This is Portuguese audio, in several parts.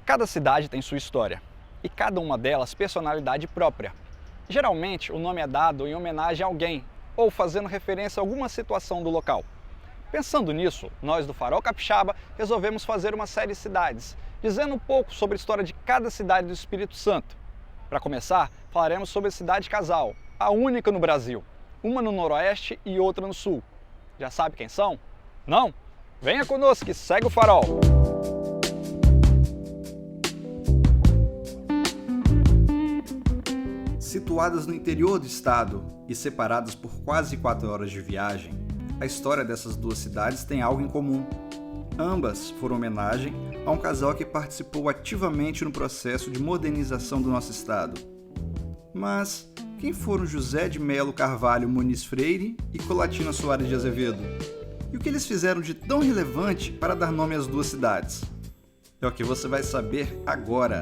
Cada cidade tem sua história, e cada uma delas personalidade própria. Geralmente, o nome é dado em homenagem a alguém, ou fazendo referência a alguma situação do local. Pensando nisso, nós do Farol Capixaba resolvemos fazer uma série de cidades, dizendo um pouco sobre a história de cada cidade do Espírito Santo. Para começar, falaremos sobre a cidade casal, a única no Brasil, uma no Noroeste e outra no Sul. Já sabe quem são? Não? Venha conosco que segue o Farol! Situadas no interior do estado e separadas por quase 4 horas de viagem, a história dessas duas cidades tem algo em comum. Ambas foram homenagem a um casal que participou ativamente no processo de modernização do nosso estado. Mas quem foram José de Melo Carvalho Muniz Freire e Colatina Soares de Azevedo? E o que eles fizeram de tão relevante para dar nome às duas cidades? É o que você vai saber agora.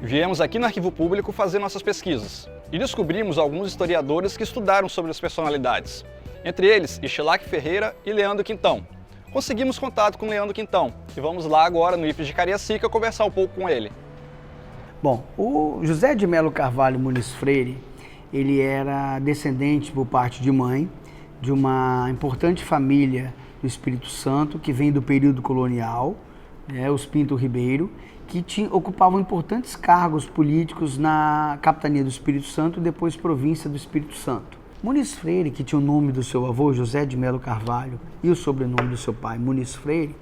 Viemos aqui no Arquivo Público fazer nossas pesquisas e descobrimos alguns historiadores que estudaram sobre as personalidades. Entre eles, Ixelac Ferreira e Leandro Quintão. Conseguimos contato com Leandro Quintão e vamos lá agora no IFES de Cariacica conversar um pouco com ele. Bom, o José de Melo Carvalho Muniz Freire, ele era descendente por parte de mãe de uma importante família do Espírito Santo que vem do período colonial, os Pinto Ribeiro, que ocupavam importantes cargos políticos na capitania do Espírito Santo e depois província do Espírito Santo. Muniz Freire, que tinha o nome do seu avô, José de Melo Carvalho, e o sobrenome do seu pai, Muniz Freire,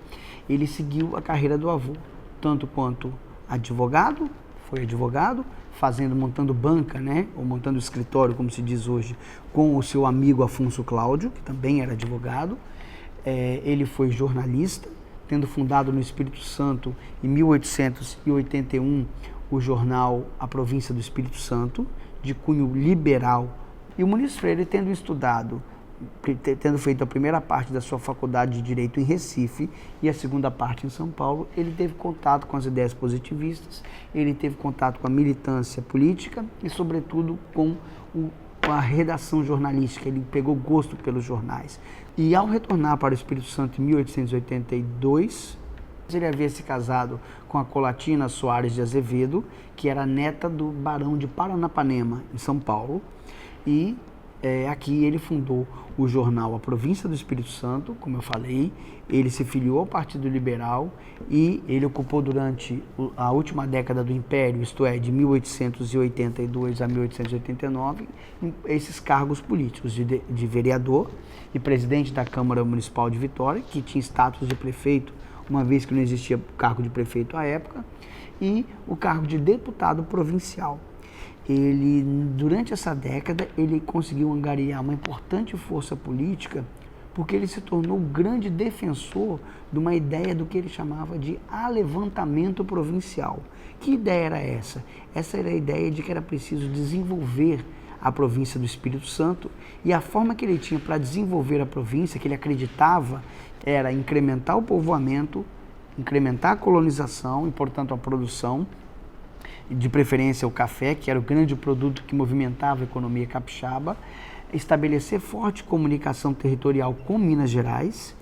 ele seguiu a carreira do avô, tanto quanto advogado, foi advogado, montando banca, ou montando escritório, como se diz hoje, com o seu amigo Afonso Cláudio, que também era advogado. Ele foi jornalista, tendo fundado no Espírito Santo, em 1881, o jornal A Província do Espírito Santo, de cunho liberal. E o Muniz Freire, tendo feito a primeira parte da sua faculdade de Direito em Recife e a segunda parte em São Paulo, ele teve contato com as ideias positivistas, ele teve contato com a militância política e, sobretudo, com a redação jornalística. Ele pegou gosto pelos jornais. E ao retornar para o Espírito Santo em 1882, ele havia se casado com a Colatina Soares de Azevedo, que era neta do Barão de Paranapanema, em São Paulo. E aqui ele fundou o jornal A Província do Espírito Santo, como eu falei. Ele se filiou ao Partido Liberal e ele ocupou durante a última década do Império, isto é, de 1882 a 1889, esses cargos políticos de vereador e presidente da Câmara Municipal de Vitória, que tinha status de prefeito, uma vez que não existia cargo de prefeito à época, e o cargo de deputado provincial. Ele, durante essa década, ele conseguiu angariar uma importante força política porque ele se tornou o grande defensor de uma ideia do que ele chamava de alevantamento provincial. Que ideia era essa? Essa era a ideia de que era preciso desenvolver a província do Espírito Santo, e a forma que ele tinha para desenvolver a província, que ele acreditava, era incrementar o povoamento, incrementar a colonização e, portanto, a produção, de preferência o café, que era o grande produto que movimentava a economia capixaba, estabelecer forte comunicação territorial com Minas Gerais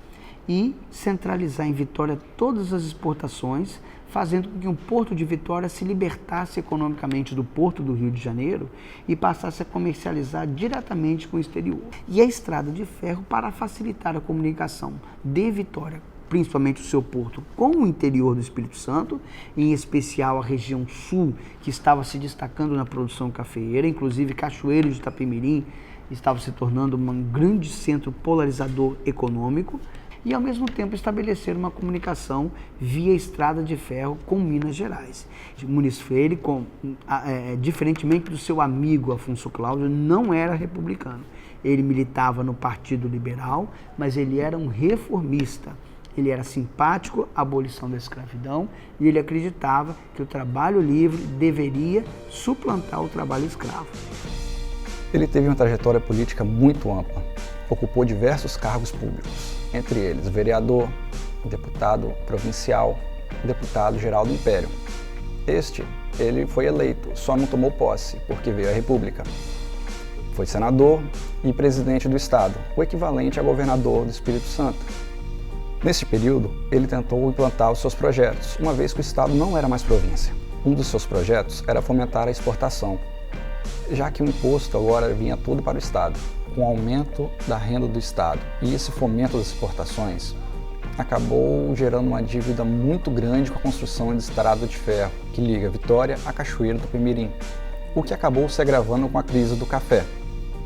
e centralizar em Vitória todas as exportações, fazendo com que o Porto de Vitória se libertasse economicamente do Porto do Rio de Janeiro e passasse a comercializar diretamente com o exterior. E a estrada de ferro para facilitar a comunicação de Vitória, principalmente o seu porto, com o interior do Espírito Santo, em especial a região sul, que estava se destacando na produção cafeeira, inclusive Cachoeiro de Itapemirim estava se tornando um grande centro polarizador econômico, e ao mesmo tempo estabelecer uma comunicação via estrada de ferro com Minas Gerais. Muniz Freire, diferentemente do seu amigo Afonso Cláudio, não era republicano. Ele militava no Partido Liberal, mas ele era um reformista. Ele era simpático à abolição da escravidão e ele acreditava que o trabalho livre deveria suplantar o trabalho escravo. Ele teve uma trajetória política muito ampla. Ocupou diversos cargos públicos, entre eles vereador, deputado provincial, deputado geral do Império. Ele foi eleito, só não tomou posse porque veio a República. Foi senador e presidente do estado, o equivalente a governador do Espírito Santo. Nesse período, ele tentou implantar os seus projetos, uma vez que o estado não era mais província. Um dos seus projetos era fomentar a exportação, já que o imposto agora vinha tudo para o estado. Com o aumento da renda do estado e esse fomento das exportações, acabou gerando uma dívida muito grande com a construção de estrada de ferro que liga Vitória à Cachoeira do Pemirim, o que acabou se agravando com a crise do café.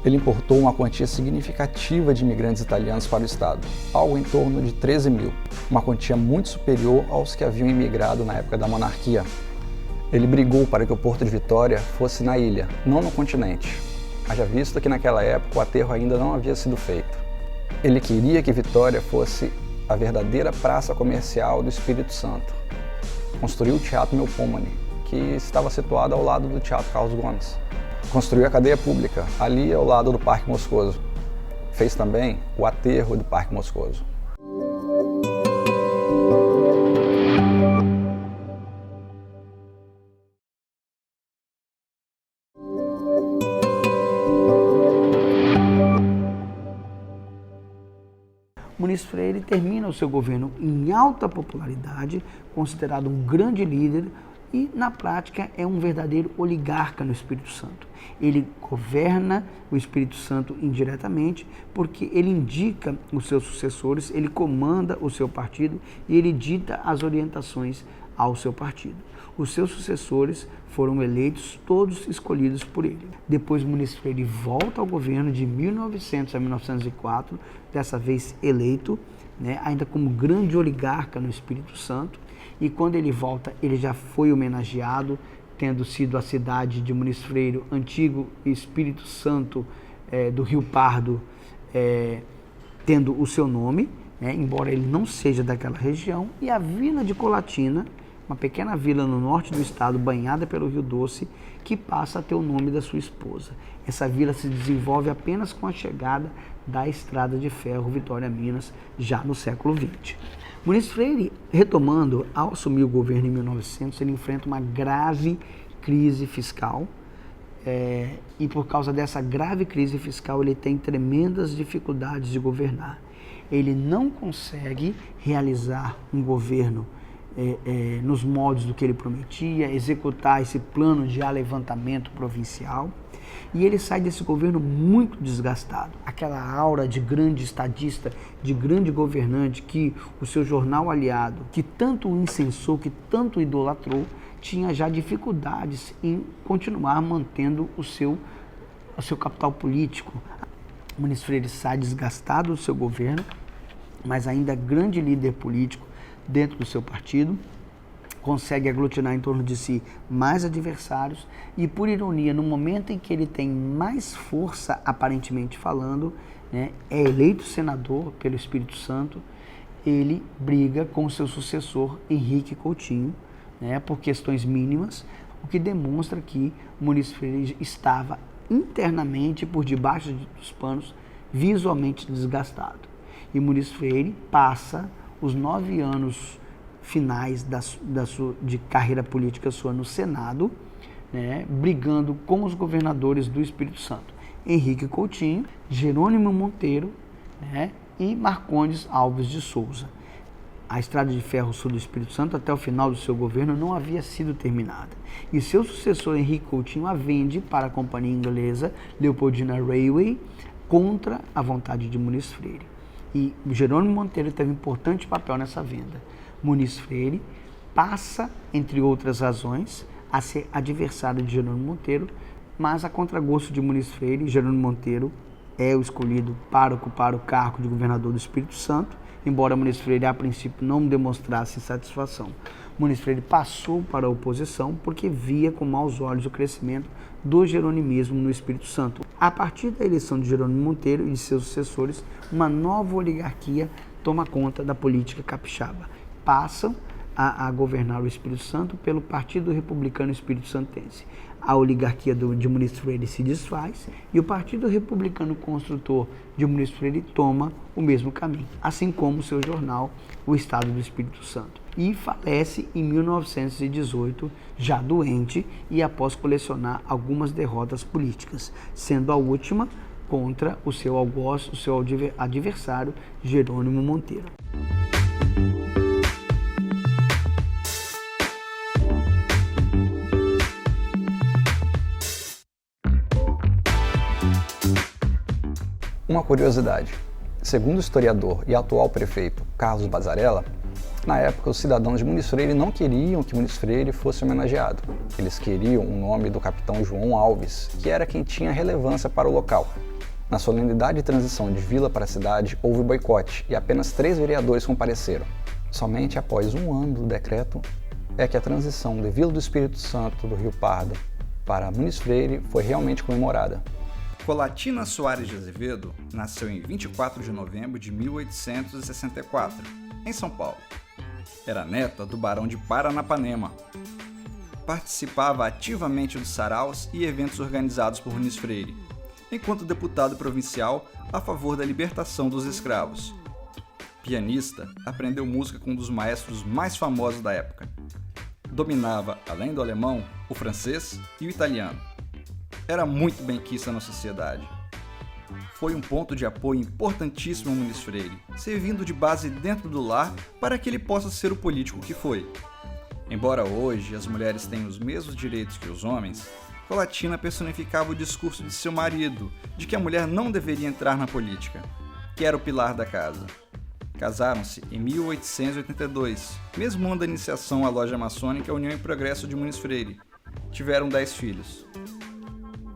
Ele importou uma quantia significativa de imigrantes italianos para o estado, algo em torno de 13 mil, uma quantia muito superior aos que haviam imigrado na época da monarquia. Ele brigou para que o Porto de Vitória fosse na ilha, não no continente, haja visto que naquela época o aterro ainda não havia sido feito. Ele queria que Vitória fosse a verdadeira praça comercial do Espírito Santo. Construiu o Teatro Melpomene, que estava situado ao lado do Teatro Carlos Gomes. Construiu a cadeia pública, ali ao lado do Parque Moscoso. Fez também o aterro do Parque Moscoso. Muniz Freire termina o seu governo em alta popularidade, considerado um grande líder e, na prática, é um verdadeiro oligarca no Espírito Santo. Ele governa o Espírito Santo indiretamente porque ele indica os seus sucessores, ele comanda o seu partido e ele dita as orientações ao seu partido. Os seus sucessores foram eleitos, todos escolhidos por ele. Depois, Muniz Freire volta ao governo de 1900 a 1904, dessa vez eleito, ainda como grande oligarca no Espírito Santo. E quando ele volta, ele já foi homenageado, tendo sido a cidade de Muniz Freire, antigo Espírito Santo do Rio Pardo, tendo o seu nome, embora ele não seja daquela região, e a vila de Colatina, uma pequena vila no norte do estado, banhada pelo Rio Doce, que passa a ter o nome da sua esposa. Essa vila se desenvolve apenas com a chegada da estrada de ferro Vitória-Minas, já no século XX. Muniz Freire, retomando, ao assumir o governo em 1900, ele enfrenta uma grave crise fiscal, e por causa dessa grave crise fiscal ele tem tremendas dificuldades de governar. Ele não consegue realizar um governo nos moldes do que ele prometia, executar esse plano de alevantamento provincial, e ele sai desse governo muito desgastado. Aquela aura de grande estadista, de grande governante que o seu jornal aliado, que tanto o incensou, que tanto o idolatrou, tinha já dificuldades em continuar mantendo o seu capital político. Muniz Freire sai desgastado do seu governo, mas ainda grande líder político dentro do seu partido, consegue aglutinar em torno de si mais adversários e, por ironia, no momento em que ele tem mais força, aparentemente falando, é eleito senador pelo Espírito Santo, ele briga com seu sucessor, Henrique Coutinho, por questões mínimas, o que demonstra que Muniz Freire estava internamente, por debaixo dos panos, visualmente desgastado. E Muniz Freire passa os 9 anos finais de carreira política sua no Senado, brigando com os governadores do Espírito Santo, Henrique Coutinho, Jerônimo Monteiro, e Marcondes Alves de Souza. A estrada de ferro sul do Espírito Santo, até o final do seu governo, não havia sido terminada. E seu sucessor, Henrique Coutinho, a vende para a companhia inglesa Leopoldina Railway, contra a vontade de Muniz Freire. E Jerônimo Monteiro teve um importante papel nessa venda. Muniz Freire passa, entre outras razões, a ser adversário de Jerônimo Monteiro, mas a contragosto de Muniz Freire, Jerônimo Monteiro é o escolhido para ocupar o cargo de governador do Espírito Santo, embora Muniz Freire, a princípio, não demonstrasse satisfação. Muniz Freire passou para a oposição porque via com maus olhos o crescimento do jeronimismo no Espírito Santo. A partir da eleição de Jerônimo Monteiro e de seus sucessores, uma nova oligarquia toma conta da política capixaba. Passam a governar o Espírito Santo pelo Partido Republicano Espírito Santense. A oligarquia de Muniz Freire se desfaz e o Partido Republicano Construtor de Muniz Freire toma o mesmo caminho, assim como o seu jornal, o Estado do Espírito Santo. E falece em 1918, já doente e após colecionar algumas derrotas políticas, sendo a última contra o seu algoz, o seu adversário, Jerônimo Monteiro. Uma curiosidade: segundo o historiador e atual prefeito Carlos Bazzarella, na época os cidadãos de Muniz Freire não queriam que Muniz Freire fosse homenageado. Eles queriam o nome do capitão João Alves, que era quem tinha relevância para o local. Na solenidade de transição de vila para cidade, houve boicote e apenas 3 vereadores compareceram. Somente após 1 ano do decreto é que a transição de Vila do Espírito Santo do Rio Pardo para Muniz Freire foi realmente comemorada. Colatina Soares de Azevedo nasceu em 24 de novembro de 1864, em São Paulo. Era neta do Barão de Paranapanema. Participava ativamente dos saraus e eventos organizados por Muniz Freire, enquanto deputado provincial a favor da libertação dos escravos. Pianista, aprendeu música com um dos maestros mais famosos da época. Dominava, além do alemão, o francês e o italiano. Era muito benquista na sociedade. Foi um ponto de apoio importantíssimo ao Muniz Freire, servindo de base dentro do lar para que ele possa ser o político que foi. Embora hoje as mulheres tenham os mesmos direitos que os homens, Colatina personificava o discurso de seu marido de que a mulher não deveria entrar na política, que era o pilar da casa. Casaram-se em 1882, mesmo ano da iniciação à loja maçônica União e Progresso de Muniz Freire. Tiveram 10 filhos.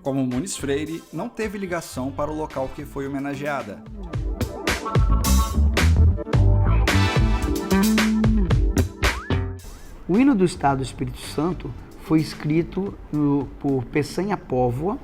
Como Muniz Freire não teve ligação para o local que foi homenageada. O hino do Estado do Espírito Santo foi escrito por Peçanha Póvoa,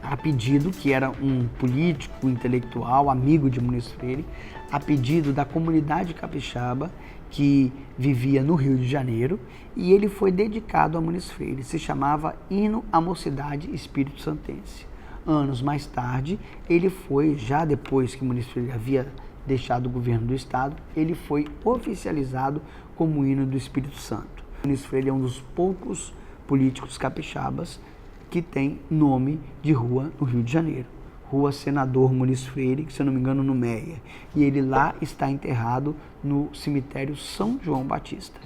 a pedido, que era um político, intelectual, amigo de Muniz Freire, a pedido da comunidade capixaba que vivia no Rio de Janeiro, e ele foi dedicado a Muniz Freire. Se chamava Hino à Mocidade Espírito Santense. Anos mais tarde, ele foi, já depois que Muniz Freire havia deixado o governo do estado, ele foi oficializado como Hino do Espírito Santo. Muniz Freire é um dos poucos políticos capixabas que tem nome de rua no Rio de Janeiro. Rua Senador Muniz Freire, que se eu não me engano no Meia. E ele lá está enterrado no cemitério São João Batista.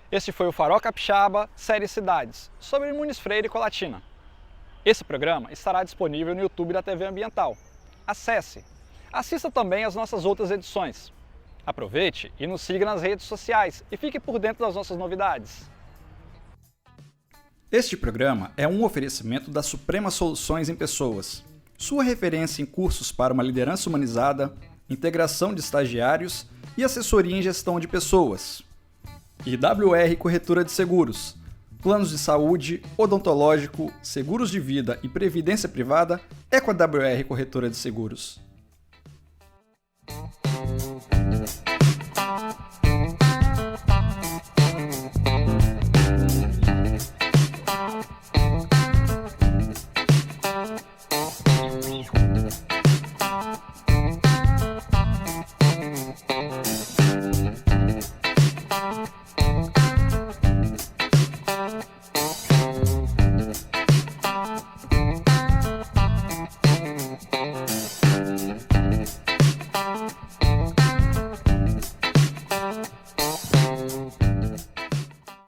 Este foi o Farol Capixaba, série Cidades, sobre Muniz Freire e Colatina. Esse programa estará disponível no YouTube da TV Ambiental. Acesse! Assista também às nossas outras edições. Aproveite e nos siga nas redes sociais e fique por dentro das nossas novidades. Este programa é um oferecimento da Suprema Soluções em Pessoas, sua referência em cursos para uma liderança humanizada, integração de estagiários e assessoria em gestão de pessoas. E WR Corretora de Seguros, planos de saúde, odontológico, seguros de vida e previdência privada é com a WR Corretora de Seguros.